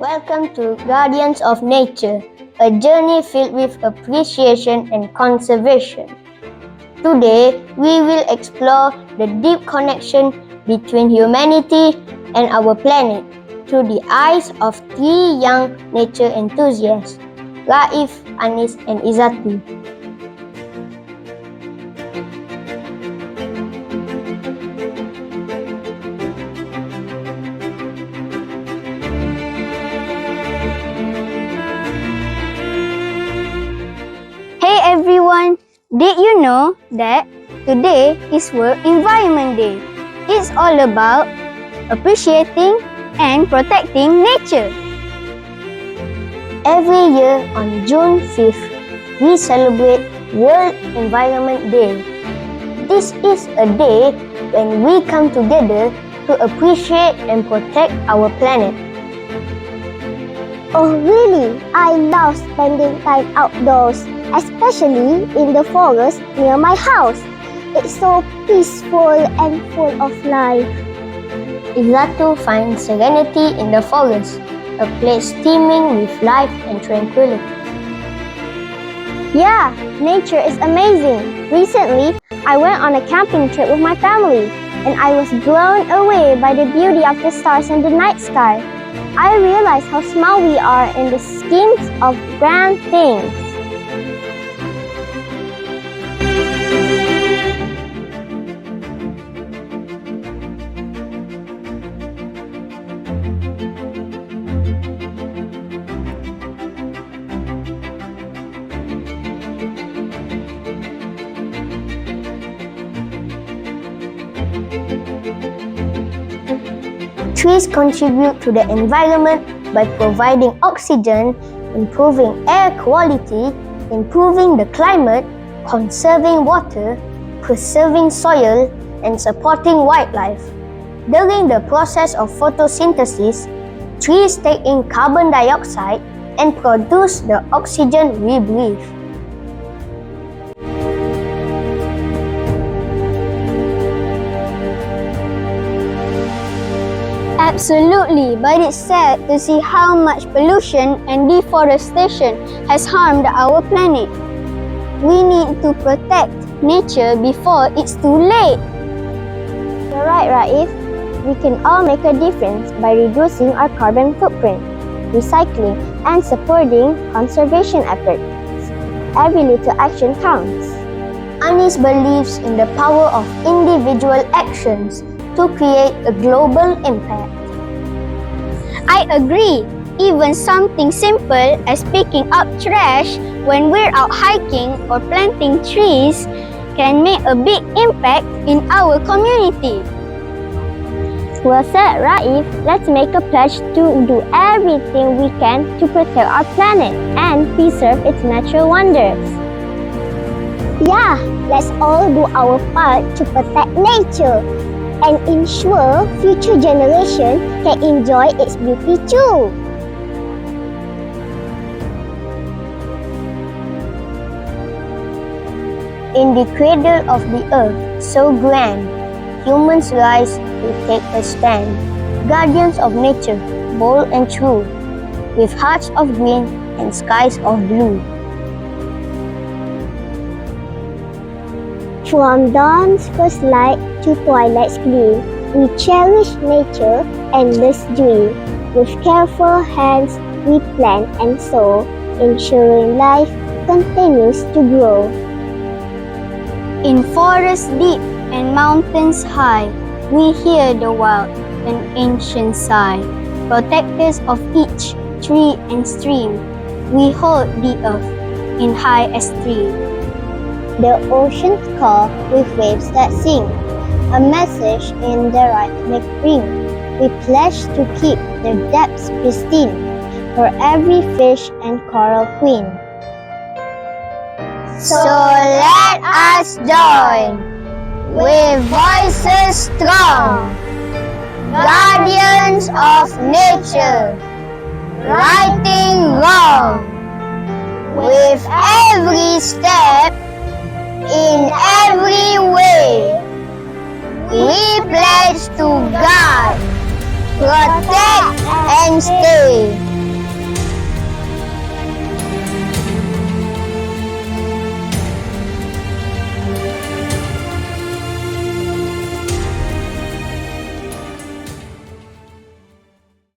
Welcome to Guardians of Nature, a journey filled with appreciation and conservation. Today, we will explore the deep connection between humanity and our planet through the eyes of three young nature enthusiasts, Raif, Anis, and Izati. Hey everyone! Did you know that today is World Environment Day? It's all about appreciating and protecting nature. Every year on June 5th, we celebrate World Environment Day. This is a day when we come together to appreciate and protect our planet. Oh really? I love spending time outdoors, especially in the forest near my house. It's so peaceful and full of life. Izatu finds serenity in the forest, a place teeming with life and tranquility. Yeah, nature is amazing. Recently, I went on a camping trip with my family, and I was blown away by the beauty of the stars and the night sky. I realized how small we are in the schemes of grand things. Trees contribute to the environment by providing oxygen, improving air quality, improving the climate, conserving water, preserving soil, and supporting wildlife. During the process of photosynthesis, trees take in carbon dioxide and produce the oxygen we breathe. Absolutely, but it's sad to see how much pollution and deforestation has harmed our planet. We need to protect nature before it's too late. You're right, Raif. We can all make a difference by reducing our carbon footprint, recycling, and supporting conservation efforts. Every little action counts. Anis believes in the power of individual actions to create a global impact. I agree. Even something simple as picking up trash when we're out hiking or planting trees can make a big impact in our community. Well said, Raif. Let's make a pledge to do everything we can to protect our planet and preserve its natural wonders. Yeah, let's all do our part to protect nature and ensure future generations can enjoy its beauty too. In the cradle of the earth, so grand, humans rise to take a stand. Guardians of nature, bold and true, with hearts of green and skies of blue. From dawn's first light to twilight's gleam, we cherish nature endless dream. With careful hands, we plant and sow, ensuring life continues to grow. In forests deep and mountains high, we hear the wild and ancient sigh. Protectors of each tree and stream, we hold the earth in high esteem. The oceans call with waves that sing, a message in the rhythmic ring. We pledge to keep their depths pristine for every fish and coral queen. So let us join with voices strong, guardians of nature, righting wrong. With every step, in every way, we pledge to guard, protect, and stay.